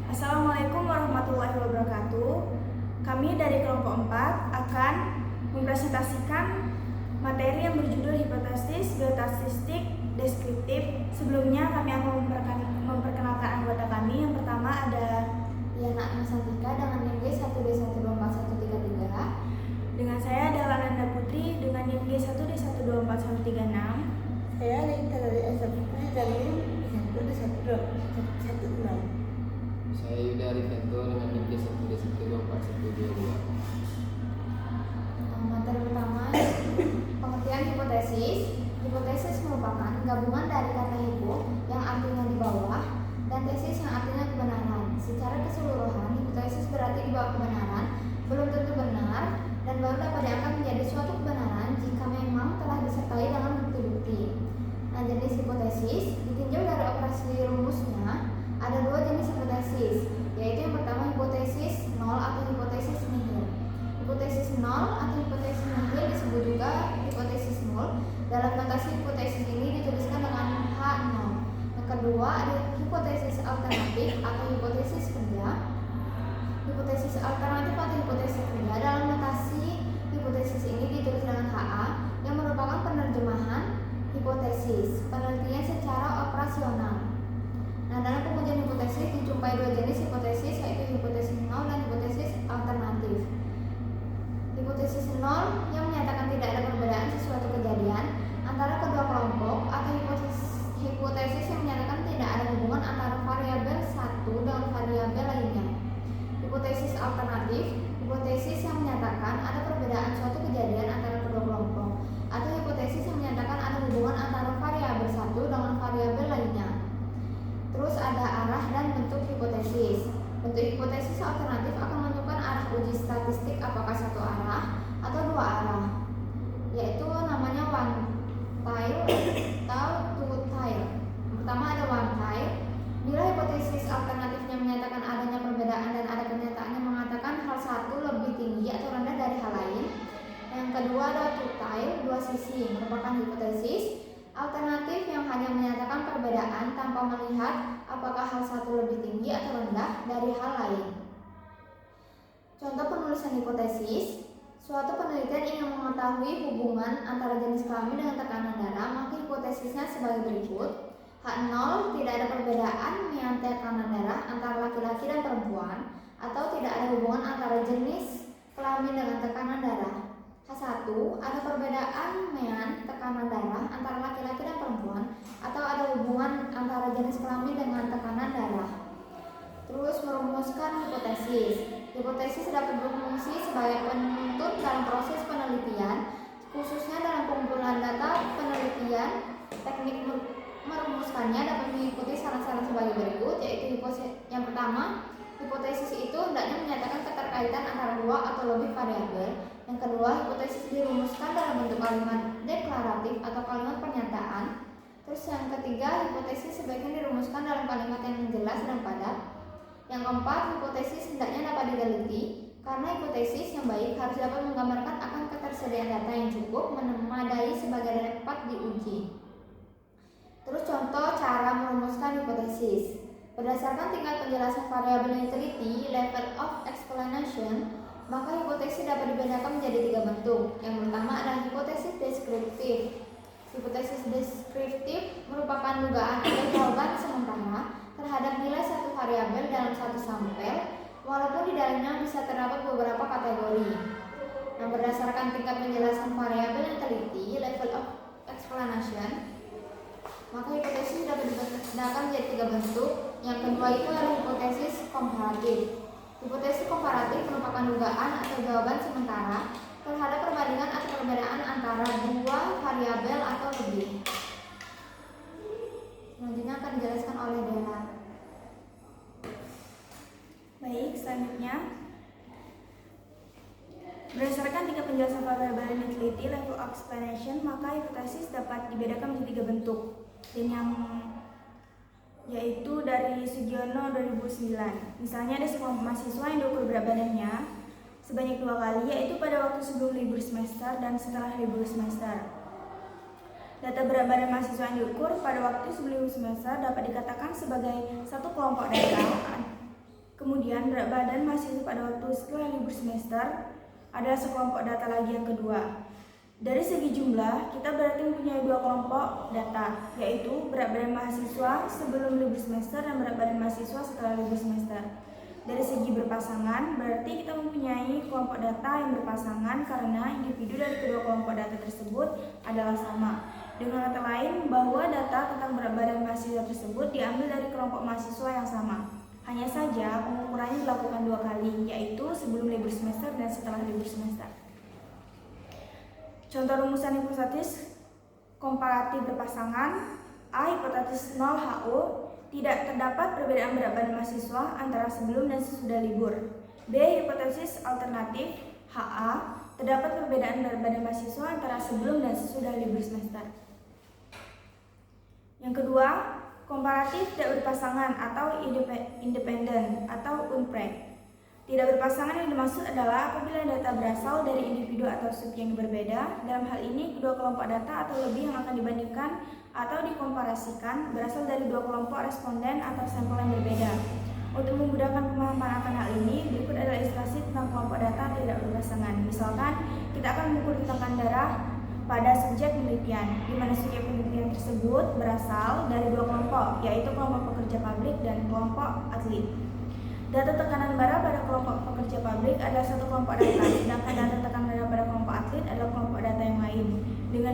Assalamualaikum warahmatullahi wabarakatuh. Kami dari kelompok 4 akan mempresentasikan materi yang berjudul hipotesis, biostatistik, deskriptif. Sebelumnya kami akan memperkenalkan anggota kami. Yang pertama ada Yana Ahsantika dengan NIM G1D1241133. Dengan saya ada Lananda Putri dengan NIM G1D1241136. Saya Rita dari SMP dari D1D116. Saya Yuda Arifanto dengan NIM G1D1241122. Materi pertama, pengertian hipotesis. Hipotesis merupakan gabungan dari kata hipo yang artinya di bawah dan tesis yang artinya kebenaran. Secara keseluruhan, hipotesis berarti di bawah kebenaran, belum tentu benar, dan baru dapat dianggap menjadi suatu kebenaran jika memang telah disertai dengan bukti-bukti. Nah, jenis hipotesis ditinjau dari operasi rumusnya. Ada dua jenis hipotesis, yaitu yang pertama hipotesis nol atau hipotesis nihil. Hipotesis nol atau hipotesis nihil disebut juga hipotesis nol. Dalam notasi hipotesis ini dituliskan dengan H0. Yang kedua ada hipotesis alternatif atau hipotesis kerja. Hipotesis alternatif atau hipotesis kerja dalam notasi hipotesis ini ditulis dengan HA yang merupakan penerjemahan hipotesis, penelitian secara operasional. Nah, dalam pengujian hipotesis dijumpai dua jenis hipotesis, yaitu hipotesis nol dan hipotesis alternatif. Hipotesis nol yang menyatakan tidak ada perbedaan sesuatu kejadian antara kedua kelompok, atau hipotesis yang menyatakan tidak ada hubungan antara variabel satu dengan variabel lainnya. Hipotesis alternatif, hipotesis yang menyatakan ada perbedaan suatu kejadian antara kedua kelompok, atau hipotesis yang menyatakan ada hubungan antara variabel satu dengan variabel lainnya. Terus ada arah dan bentuk hipotesis. Bentuk hipotesis alternatif akan menentukan arah uji statistik apakah satu arah atau dua arah, yaitu namanya one tail atau two tail. Pertama ada one tail. Bila hipotesis alternatifnya menyatakan adanya perbedaan dan ada kenyataan yang mengatakan hal satu lebih tinggi atau rendah dari hal lain. Yang kedua ada two tail, dua sisi, merupakan hipotesis alternatif yang hanya menyatakan perbedaan tanpa melihat apakah hal satu lebih tinggi atau rendah dari hal lain. Contoh penulisan hipotesis. Suatu penelitian ingin mengetahui hubungan antara jenis kelamin dengan tekanan darah, maka hipotesisnya sebagai berikut. H0, tidak ada perbedaan mean tekanan darah antara laki-laki dan perempuan, atau tidak ada hubungan antara jenis kelamin dengan tekanan darah. H1, ada perbedaan mean tekanan darah antara laki-laki dan perempuan, atau ada hubungan antara jenis kelamin dengan tekanan darah. Terus merumuskan hipotesis. Hipotesis dapat berfungsi sebagai penuntut dalam proses penelitian, khususnya dalam pengumpulan data penelitian. Teknik merumuskannya dapat mengikuti saran-saran sebagai berikut, yaitu yang pertama, hipotesis itu hendaknya menyatakan keterkaitan antara dua atau lebih variabel. Yang kedua, hipotesis dirumuskan dalam bentuk kalimat deklaratif atau kalimat pernyataan. Terus yang ketiga, hipotesis sebaiknya dirumuskan dalam kalimat yang jelas dan padat. Yang keempat, hipotesis hendaknya dapat diteliti, karena hipotesis yang baik harus dapat menggambarkan akan ketersediaan data yang cukup memadai sebagai dapat diuji. Terus contoh cara merumuskan hipotesis. Berdasarkan tingkat penjelasan variabel yang diteliti, level of explanation, maka hipotesis dapat dibedakan menjadi tiga bentuk. Yang pertama adalah hipotesis deskriptif. Hipotesis deskriptif merupakan dugaan atau jawaban sementara terhadap nilai satu variabel dalam satu sampel, walaupun di dalamnya bisa terdapat beberapa kategori. Nah, berdasarkan tingkat penjelasan variabel yang teliti, level of explanation, maka hipotesis dapat dibedakan menjadi tiga bentuk. Yang kedua itu adalah hipotesis komparatif. Hipotesis komparatif merupakan dugaan atau jawaban sementara terhadap perbandingan atau perbedaan antara dua variabel atau lebih. Selanjutnya akan dijelaskan oleh Dela. Baik, selanjutnya berdasarkan tingkat penjelasan variabel yang diteliti, level of explanation, maka hipotesis dapat dibedakan menjadi tiga bentuk. Dan yang yaitu dari Sugiono 2009. Misalnya ada sekelompok mahasiswa yang diukur berat badannya sebanyak 2 kali, yaitu pada waktu sebelum libur semester dan setelah libur semester. Data berat badan mahasiswa yang diukur pada waktu sebelum libur semester dapat dikatakan sebagai satu kelompok data Kemudian berat badan mahasiswa pada waktu setelah libur semester adalah sekelompok data lagi yang kedua. Dari segi jumlah, kita berarti mempunyai dua kelompok data, yaitu berat badan mahasiswa sebelum libur semester dan berat badan mahasiswa setelah libur semester. Dari segi berpasangan, berarti kita mempunyai kelompok data yang berpasangan karena individu dari kedua kelompok data tersebut adalah sama. Dengan kata lain, bahwa data tentang berat badan mahasiswa tersebut diambil dari kelompok mahasiswa yang sama. Hanya saja pengukurannya dilakukan dua kali, yaitu sebelum libur semester dan setelah libur semester. Contoh rumusan hipotesis komparatif berpasangan. A. Hipotesis 0 HO. Tidak terdapat perbedaan berat badan mahasiswa antara sebelum dan sesudah libur. B. Hipotesis alternatif HA. Terdapat perbedaan berat badan mahasiswa antara sebelum dan sesudah libur semester. Yang kedua, komparatif tidak berpasangan atau independen atau unpred. Tidak berpasangan yang dimaksud adalah apabila data berasal dari individu atau sub yang berbeda. Dalam hal ini, kedua kelompok data atau lebih yang akan dibandingkan atau dikomparasikan berasal dari dua kelompok responden atau sampel yang berbeda. Untuk memudahkan pemahaman akan hal ini, berikut adalah ilustrasi tentang kelompok data tidak berpasangan. Misalkan, kita akan mengukur tekanan darah pada subjek penelitian, di mana subjek penelitian tersebut berasal dari dua kelompok, yaitu kelompok pekerja pabrik dan kelompok atlet. Data tekanan darah pada kelompok pekerja pabrik adalah satu kelompok data, sedangkan data tekanan darah pada kelompok atlet adalah kelompok data yang lain. Dengan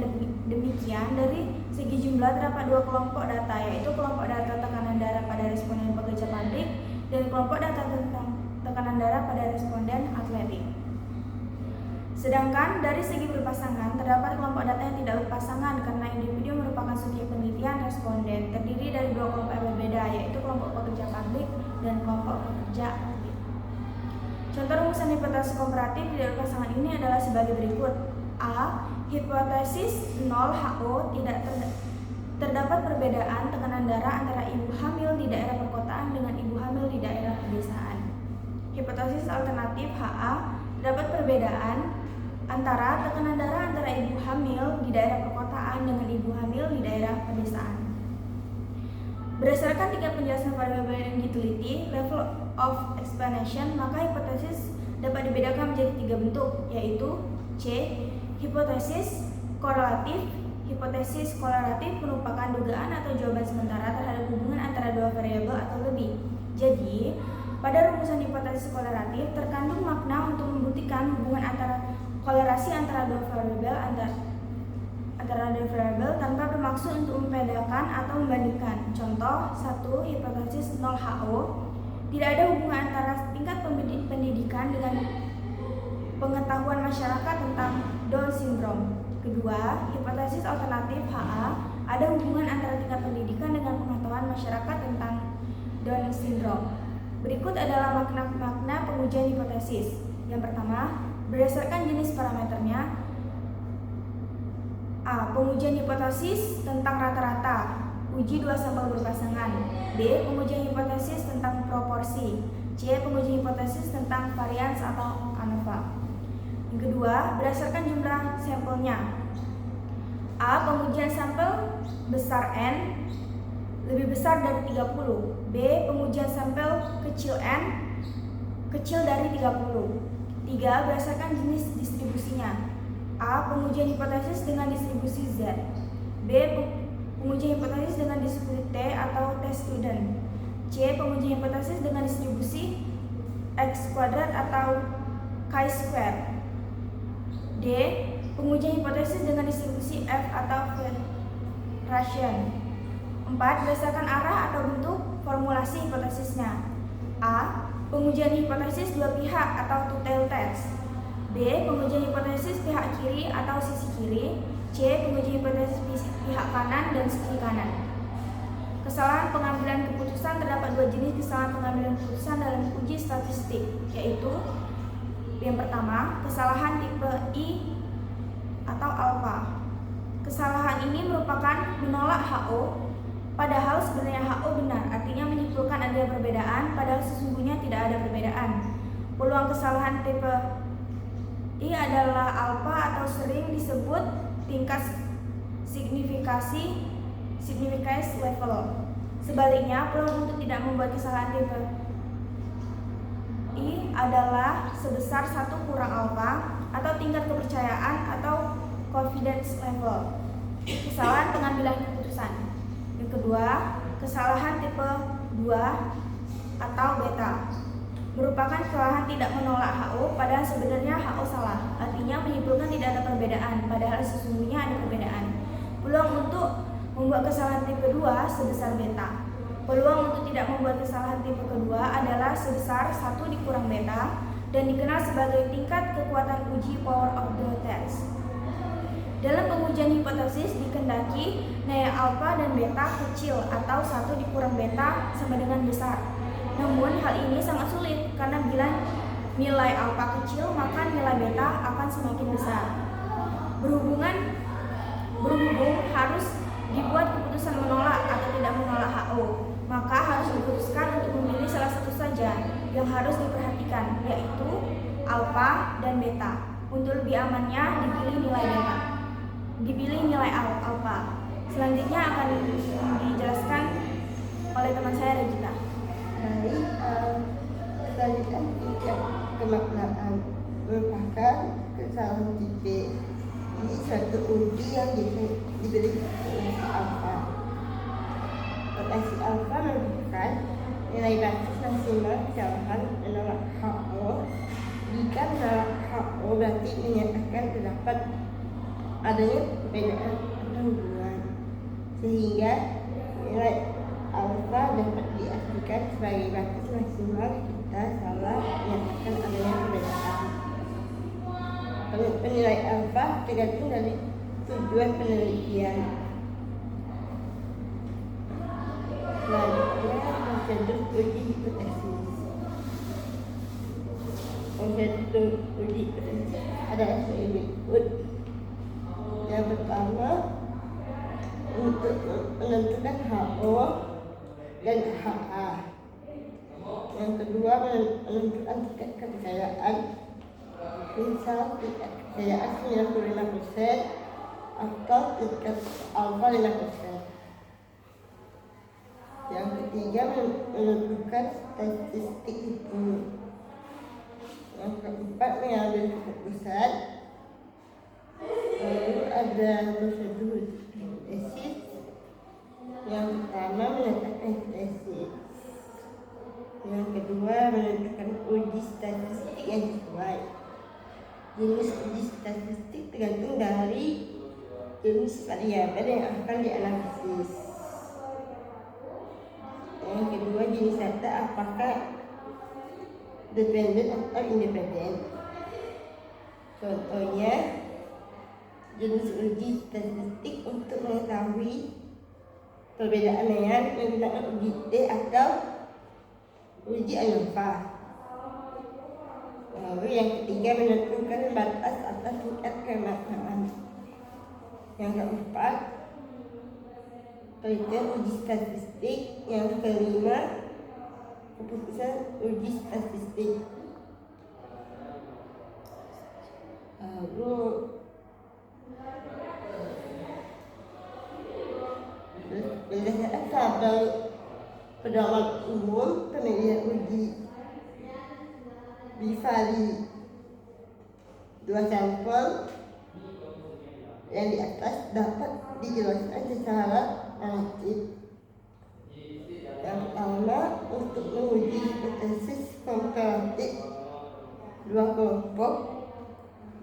demikian, dari segi jumlah terdapat dua kelompok data, yaitu kelompok data tekanan darah pada responden pekerja pabrik dan kelompok data tentang tekanan darah pada responden atletik. Sedangkan dari segi berpasangan, terdapat kelompok data yang tidak berpasangan karena individu merupakan subjek penelitian responden, terdiri dari dua kelompok yang berbeda, yaitu kelompok pekerja pabrik dan kelompok pekerja atlet. Contoh rumusan hipotesis komparatif tidak berpasangan ini adalah sebagai berikut. A. Hipotesis 0 HO. Tidak terdapat perbedaan tekanan darah antara ibu hamil di daerah perkotaan dengan ibu hamil di daerah pedesaan. Hipotesis alternatif HA. Terdapat perbedaan antara tekanan darah antara ibu hamil di daerah perkotaan dengan ibu hamil di daerah pedesaan. Berdasarkan tingkat penjelasan variabel yang diteliti, level of explanation, maka hipotesis dapat dibedakan menjadi tiga bentuk, yaitu C. Hipotesis korelatif. Hipotesis korelatif merupakan dugaan atau jawaban sementara terhadap hubungan antara dua variabel atau lebih. Jadi, pada rumusan hipotesis korelatif terkandung makna untuk membuktikan hubungan antara kolerasi antara dua variabel tanpa bermaksud untuk membedakan atau membandingkan. Contoh 1. Hipotesis 0 HO. Tidak ada hubungan antara tingkat pendidikan dengan pengetahuan masyarakat tentang Down syndrome. Kedua, hipotesis alternatif HA. Ada hubungan antara tingkat pendidikan dengan pengetahuan masyarakat tentang Down syndrome. Berikut adalah makna-makna pengujian hipotesis. Yang pertama, berdasarkan jenis parameternya. A. Pengujian hipotesis tentang rata-rata. Uji dua sampel berpasangan. B. Pengujian hipotesis tentang proporsi. C. Pengujian hipotesis tentang varians atau ANOVA. Yang kedua, berdasarkan jumlah sampelnya. A. Pengujian sampel besar N lebih besar dari 30. B. Pengujian sampel kecil N kecil dari 30. 3. Berdasarkan jenis distribusinya. A. Pengujian hipotesis dengan distribusi Z. B. Pengujian hipotesis dengan distribusi T atau T student. C. Pengujian hipotesis dengan distribusi X kuadrat atau chi-square. D. Pengujian hipotesis dengan distribusi F atau Variation. 4. Berdasarkan arah atau bentuk formulasi hipotesisnya. A. Pengujian hipotesis dua pihak atau two-tailed test. B. Pengujian hipotesis pihak kiri atau sisi kiri. C. Pengujian hipotesis pihak kanan dan sisi kanan. Kesalahan pengambilan keputusan. Terdapat dua jenis kesalahan pengambilan keputusan dalam uji statistik, yaitu yang pertama, kesalahan tipe I atau alpha. Kesalahan ini merupakan menolak HO, padahal sebenarnya HO benar, artinya menyimpulkan adanya perbedaan, padahal sesungguhnya tidak ada perbedaan. Peluang kesalahan tipe I adalah alpha atau sering disebut tingkat significance level. Sebaliknya, peluang untuk tidak membuat kesalahan tipe I adalah sebesar 1 kurang alfa atau tingkat kepercayaan atau confidence level. Kesalahan pengambilan keputusan. Yang kedua, kesalahan tipe 2 atau beta merupakan kesalahan tidak menolak HO padahal sebenarnya HO salah. Artinya menyimpulkan tidak ada perbedaan padahal sesungguhnya ada perbedaan. Peluang untuk membuat kesalahan tipe 2 sebesar beta. Peluang untuk tidak membuat kesalahan tipe kedua adalah sebesar 1 dikurang beta dan dikenal sebagai tingkat kekuatan uji power of the test. Dalam pengujian hipotesis dikehendaki nilai alfa dan beta kecil atau 1 dikurang beta sama dengan besar. Namun hal ini sangat sulit karena bila nilai alfa kecil maka nilai beta akan semakin besar. Berhubung harus dibuat keputusan menolak atau tidak menolak HO, maka harus diputuskan untuk memilih salah satu saja yang harus diperhatikan, yaitu alfa dan beta. Untuk lebih amannya dipilih nilai alfa. Selanjutnya akan dijelaskan oleh teman saya Regita. Baik, selanjutnya tingkat kemaknaan merupakan kesalahan tipe. Ini suatu uji yang diberi potensi alfa. Potensi alfa merupakan nilai batas maksimal kesalahan menolak HO. Jika menolak HO berarti menyatakan terdapat adanya perbedaan atau hubungan, sehingga nilai alfa dapat diartikan sebagai batas maksimal kita salah menyatakan adanya perbedaan. Penilai alfa tergantung dari tujuan penelitian. Selanjutnya prosedur uji hipotesis. Prosedur uji hipotesis adalah berikut. Yang pertama, untuk menentukan HO dan HA. Yang kedua, menentukan tingkat kepercayaan. Misal tingkat kepercayaan 95% atau tingkat alfa 5%. Yang ketiga, menentukan statistik itu. Yang keempat, mengambil keputusan. Lalu ada prosedur hipotesis. Yang pertama, menetapkan hipotesis. Yang kedua, menentukan uji statistik yang sesuai. Jenis uji statistik tergantung dari jenis variabel yang akan dianalisis. Yang kedua, jenis data apakah dependen atau independen. Contohnya, jenis uji statistik untuk mengetahui perbedaan dengan menggunakan uji T atau uji ANOVA. Lalu yang ketiga, menentukan batas atau tingkat kemaknaan. Yang keempat, penelitian uji statistik. Yang kelima, keputusan uji statistik. Lalu berdasarkan tabel pedoman umum penilaian uji Bivali 2 sampel yang di atas dapat dijelaskan secara relatif. Yang pertama, untuk menguji hipotesis komparatif dua kelompok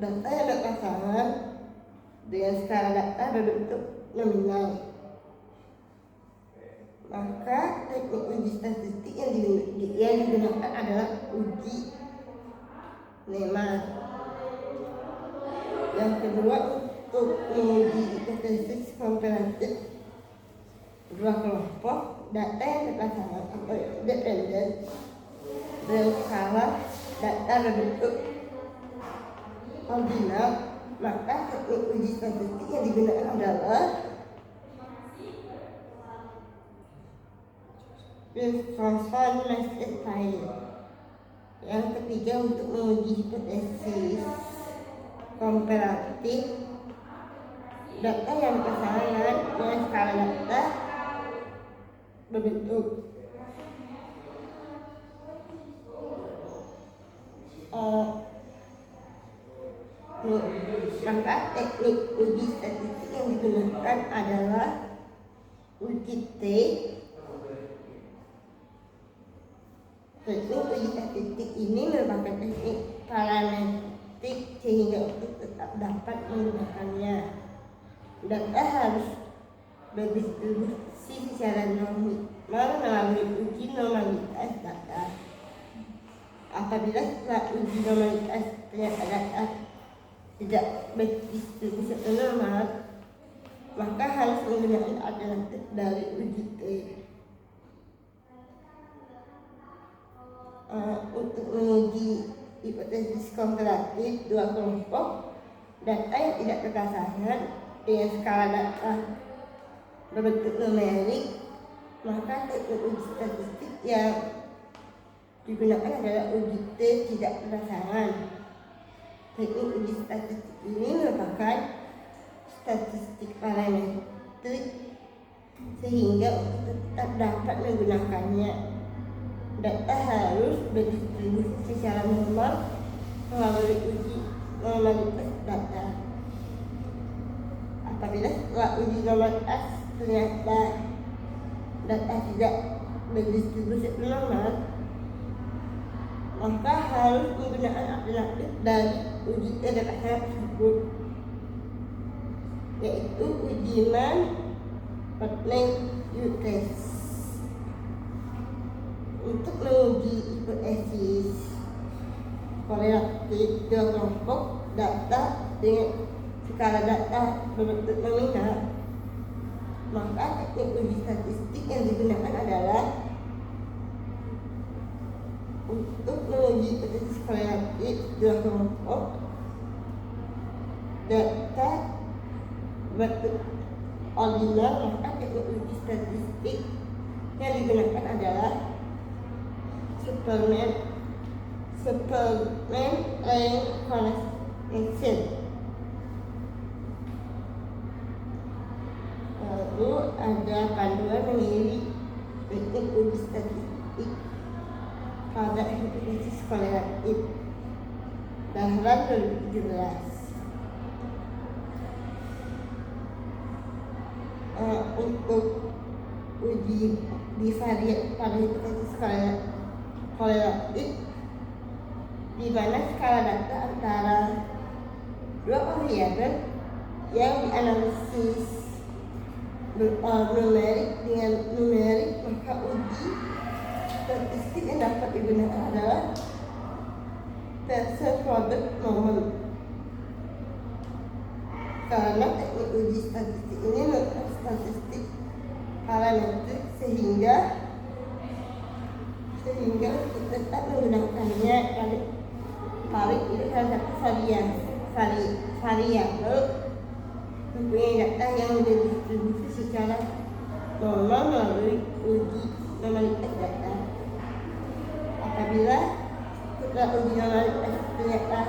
data yang berpasangan dengan skala data berbentuk nominal, maka teknik uji statistik yang digunakan adalah uji Lemar. Yang kedua, untuk menguji hipotesis komparatif dua kelompok data yang berpasangan atau dependen dengan skala data berbentuk ordinal, maka teknik uji statistik yang digunakan adalah Wilson Mesquite. Yang ketiga, untuk menguji hipotesis komparatif data yang berpasangan dengan skala data berbentuk Maka teknik uji statistik yang digunakan adalah uji T. Teknik uji statistik ini merupakan teknik parametrik sehingga untuk tetap dapat menggunakannya, data harus berdistribusi secara normal melalui uji normalitas data. Apabila setelah uji normalitas ternyata data tidak berdistribusi normal, maka harus menggunakan alternatif dari uji T. Untuk menguji hipotesis komparatif dua kelompok data yang tidak berpasangan dengan skala data berbentuk numerik, maka teknik uji statistik yang digunakan adalah uji T tidak berpasangan. Teknik uji statistik ini merupakan statistik parametrik sehingga untuk tetap dapat menggunakannya, data harus berdistribusi secara normal melalui uji normalitas data. Apabila setelah uji normalitas ternyata data tidak berdistribusi normal, maka harus menggunakan alternatif dari uji data tersebut, yaitu uji Mann-Potlang-Test. Untuk menguji hipotesis korelatif dua kelompok data dengan skala data berbentuk nominal, maka teknik uji statistik yang digunakan adalah untuk menguji hipotesis korelatif dua kelompok data berbentuk ordinal, maka teknik uji statistik yang digunakan adalah Superman rank correlation. Lalu ada panduan memilih teknik uji statistik pada hipotesis korelatif Dahlan 2017. Untuk uji bivariat pada hipotesis korelatif, di mana skala data antara dua variabel yang dianalisis numerik dengan numerik, maka uji statistik yang dapat digunakan adalah Pearson product moment. Karena teknik uji statistik ini merupakan statistik parametrik sehingga tetap menggunakannya tarik itu salah satu variabel mempunyai data yang didistribusi secara normal melalui uji normalitas data. Apabila setelah uji normalitas ternyata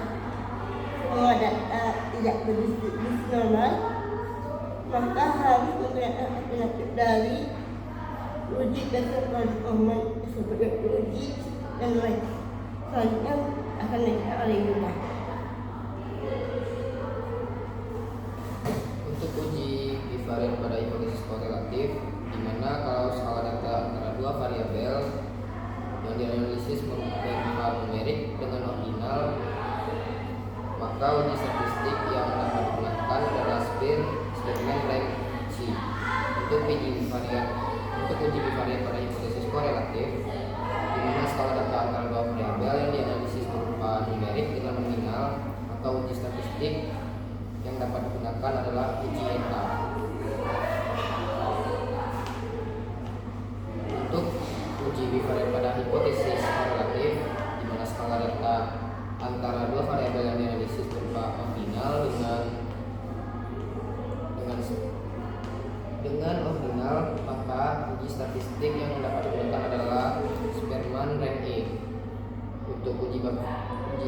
semua data tidak berdistribusi normal, maka harus menggunakan alternatif dari uji dasar produk moment sebagai uji dan lain selanjutnya akan dilakukan oleh Yuda. Untuk uji bivariat pada hipotesis korelatif, di mana kalau skala data antara dua variabel yang dianalisis berupa numerik dengan ordinal, maka uji statistik yang dapat digunakan adalah Spearman rank C. Untuk uji bivariat pada hipotesis korelatif, di mana skala data antara dua variabel yang dianalisis berupa numerik dengan nominal, maka uji statistik yang dapat digunakan adalah uji eta. Untuk uji bivariat pada hipotesis korelatif, di mana skala data antara dua variabel yang dianalisis berupa ordinal dengan ordinal, maka uji statistik yang dapat digunakan adalah Spearman rank E. Untuk uji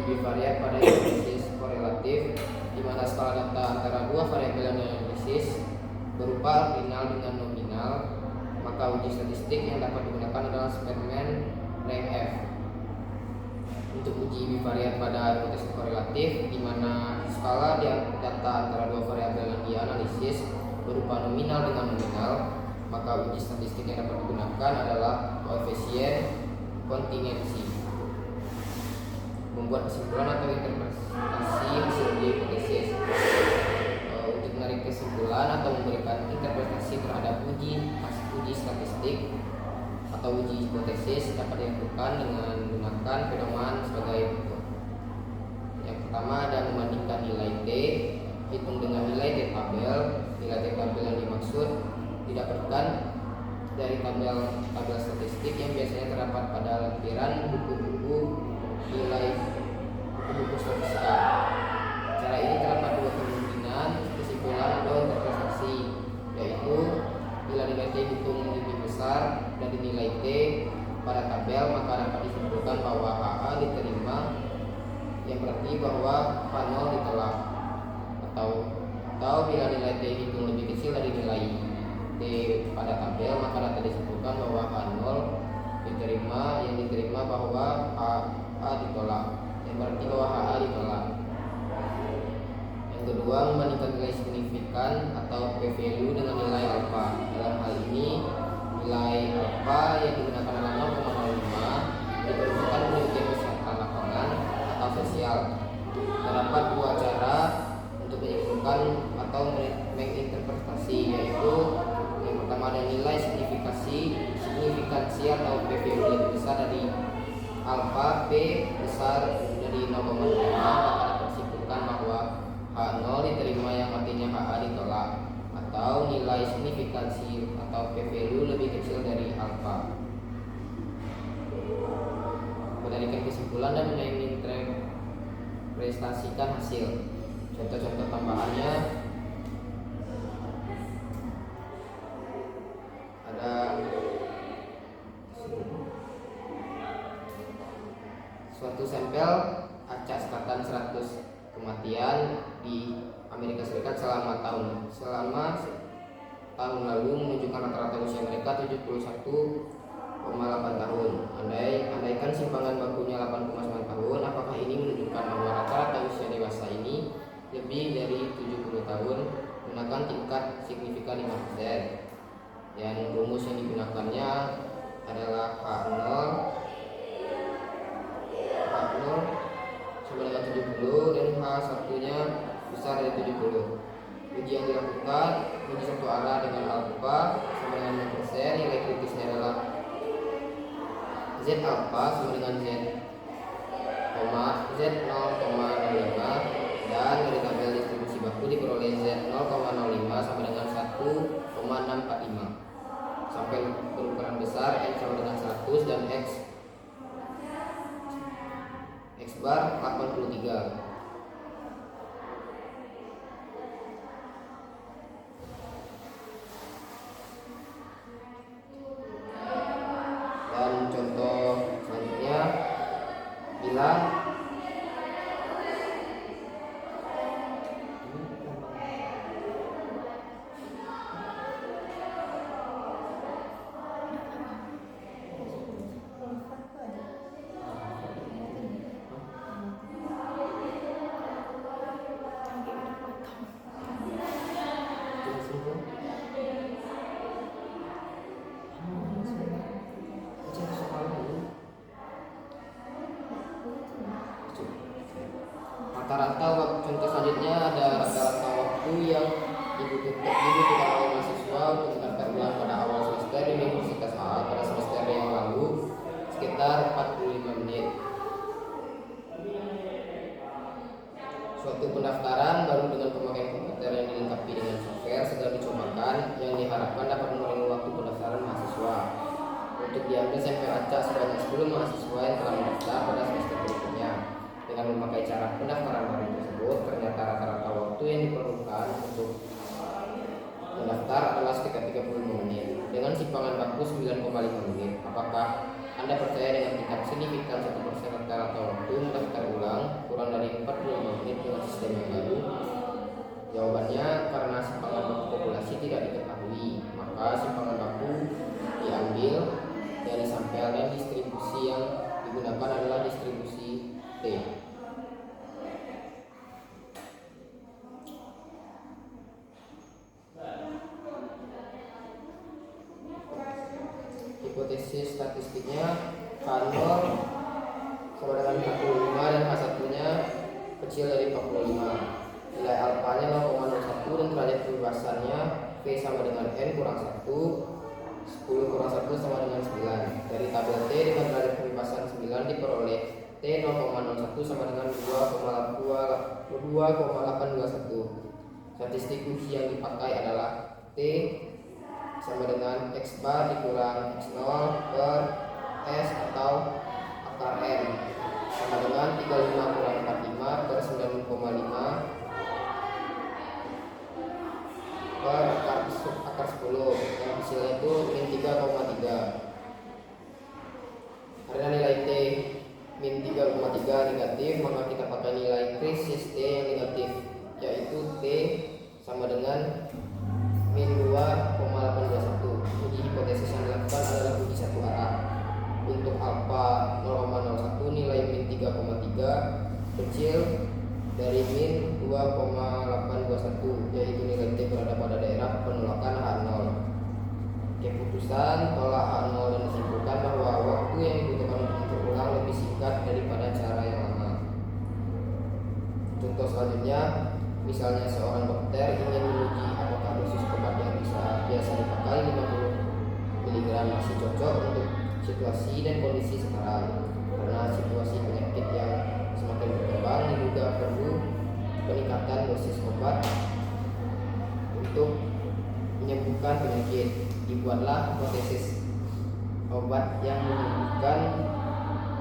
bivariat pada hipotesis korelatif, di mana skala data antara dua variabel yang dianalisis berupa ordinal dengan nominal, maka uji statistik yang dapat digunakan adalah Spearman rank F. Untuk uji bivariat pada hipotesis korelatif, di mana skala data antara dua variabel yang dianalisis berupa nominal dengan nominal, maka uji statistik yang dapat digunakan adalah koefisien kontingensi. Membuat kesimpulan atau interpretasi hasil uji hipotesis. Untuk menarik kesimpulan atau memberikan interpretasi terhadap uji statistik atau uji hipotesis dapat dilakukan dengan menggunakan pedoman sebagai berikut. Yang pertama ada membandingkan nilai T, hitung dengan nilai T tabel. Nilai T tabel yang dimaksud didapatkan dari tabel statistik yang biasanya terdapat pada lempiran buku-buku nilai buku statistika. Cara ini terdapat dua kemungkinan kesimpulan atau interpretasi, yaitu bila nilai T hitung lebih besar dari nilai T pada tabel, maka dapat disimpulkan bahwa HA diterima, yang berarti bahwa H0 ditolak. Atau bila nilai T hitung lebih kecil dari nilai T pada tabel, maka dapat disimpulkan bahwa H0 diterima, yang diterima bahwa HA ditolak, yang berarti bahwa HA ditolak. Yang kedua, membandingkan nilai signifikan atau p-value dengan nilai alfa. Dalam hal ini, nilai alfa yang digunakan adalah 0,05 diperuntukkan untuk ujian kesehatan lapangan atau sosial. Terdapat dua cara untuk menyimpulkan atau menginterpretasi, yaitu yang pertama ada nilai signifikansi atau p-value lebih besar dari alfa, p besar dari 0,5, maka dapat disimpulkan bahwa H0 diterima, yang artinya HA ditolak. Atau nilai signifikansi atau p-value lebih kecil dari alfa. Menarikan kesimpulan dan menginterpretasikan hasil. Contoh-contoh tambahannya ada suatu sampel acak sekatan 100 kematian di Amerika Serikat selama tahun lalu menunjukkan rata-rata usia mereka 71,8 tahun. Andaikan simpangan bakunya 8,9 tahun, apakah ini menunjukkan bahwa rata-rata usia dewasa ini lebih dari 70 tahun menggunakan tingkat signifikan 5%. Yang rumus yang digunakannya adalah H0 sama dengan 70 dan H1 nya besar dari 70. Uji yang dilakukan uji satu arah dengan alfa sama dengan 5%. Nilai kritisnya adalah Z alfa sama dengan Z 0,05 dan dari tabel distribusi baku diperoleh Z 0,05 sama dengan 1,645. Sampai berukuran besar N sama dengan 100 dan X bar 83. Dan contoh selanjutnya, bila contoh selanjutnya ada rata-rata waktu yang dibutuhkan oleh mahasiswa untuk mendaftar ulang pada awal semester di Universitas A pada semester yang lalu sekitar 45 menit. Suatu pendaftaran baru dengan pemakaian komputer yang dilengkapi dengan software segera dicobakan, yang diharapkan dapat mengurangi waktu pendaftaran mahasiswa. Untuk diambil sampel acak sebanyak 10 mahasiswa yang telah mendaftar pada semester berikutnya. Dengan memakai cara pendaftaran baru tersebut, ternyata rata-rata waktu yang diperlukan untuk mendaftar adalah sekitar 35 menit dengan simpangan baku 9,5 menit. Apakah Anda percaya dengan tingkat signifikan 1% rata-rata waktu mendaftar ulang kurang dari 45 menit dengan sistem yang baru? Jawabannya karena simpangan baku populasi tidak diketahui, maka simpangan baku diambil dari sampel dan distribusi yang digunakan adalah distribusi statistiknya H0 sama dengan 45 dan H1 nya kecil dari 45. Nilai alfanya 0,01 dan derajat kebebasannya V sama dengan N kurang 1, 10 kurang 1 sama dengan 9. Dari tabel T dengan derajat kebebasan 9 diperoleh T 0,01 sama dengan 2,821. Statistik uji yang dipakai adalah T sama dengan X bar dikurang X0 per S atau akar M sama dengan 35 kurang 45 per 9,5 per akar 10 yang hasilnya itu min 3,3. Karena nilai T min 3,3 negatif, maka kita pakai nilai krisis T yang negatif, yaitu T sama dengan min 2,821. Uji hipotesis yang dilakukan adalah uji satu arah. Untuk alfa 0,01 nilai min 3,3 kecil dari min 2,821, yaitu nilai T berada pada daerah penolakan H0. Keputusan tolak H0 dan disimpulkan bahwa waktu yang dibutuhkan untuk berulang lebih singkat daripada cara yang lama. Contoh selanjutnya, misalnya seorang dokter ingin menguji apakah dosis obat yang biasa dipakai 50 mg masih cocok untuk situasi dan kondisi sekarang. Karena situasi penyakit yang semakin berkembang diduga perlu peningkatan dosis obat untuk menyembuhkan penyakit. Dibuatlah hipotesis obat yang menyembuhkan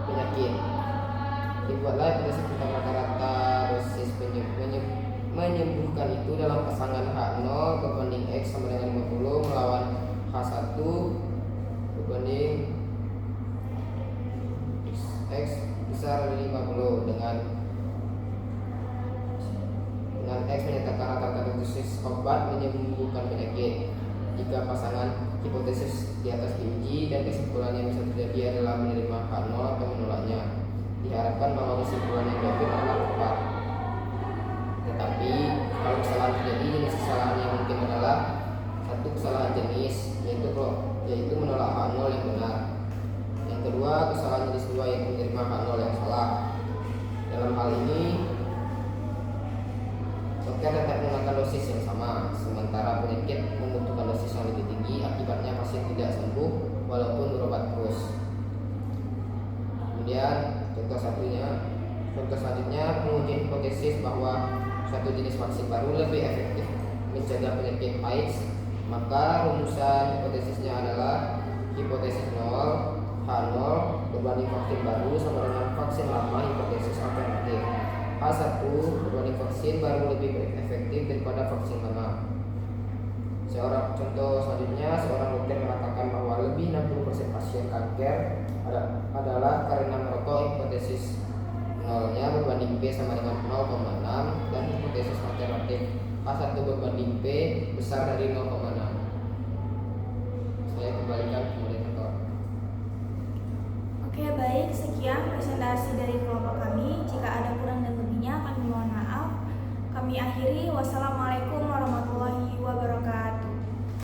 penyakit. Dibuatlah hipotesis tentang rata-rata dosis menyembuhkan itu dalam pasangan H0 berbanding X sama dengan 50 melawan H1 berbanding X besar dari 50 dengan X menyatakan rata-rata dosis obat menyembuhkan penyakit. Jika pasangan hipotesis di atas diuji dan kesimpulannya bisa terjadi adalah menerima H0 atau menolaknya, diharapkan bahwa kesimpulan yang diambil adalah tepat. Tetapi kalau kesalahan terjadi, jenis kesalahan yang mungkin adalah satu, kesalahan jenis, yaitu menolak H0 yang benar. Yang kedua, kesalahan jenis 2 yang menerima H0 yang salah. Dalam hal ini dokter tetap menggunakan dosis yang sama, sementara penyakit membutuhkan dosis yang lebih tinggi. Akibatnya pasien tidak sembuh walaupun berobat terus. Kemudian contoh selanjutnya, menguji hipotesis bahwa suatu jenis vaksin baru lebih efektif mencegah penyakit AIDS. Maka rumusan hipotesisnya adalah hipotesis 0 H0 berbanding vaksin baru sama dengan vaksin lama hipotesis alternatif. H1 berbanding vaksin baru lebih efektif daripada vaksin lama. Contoh selanjutnya, seorang dokter mengatakan bahwa lebih 60% pasien kanker adalah karena merokok. Hipotesis 0-nya berbanding P sama dengan 0,6 dan hipotesis alternatif H1 berbanding P besar dari 0,6.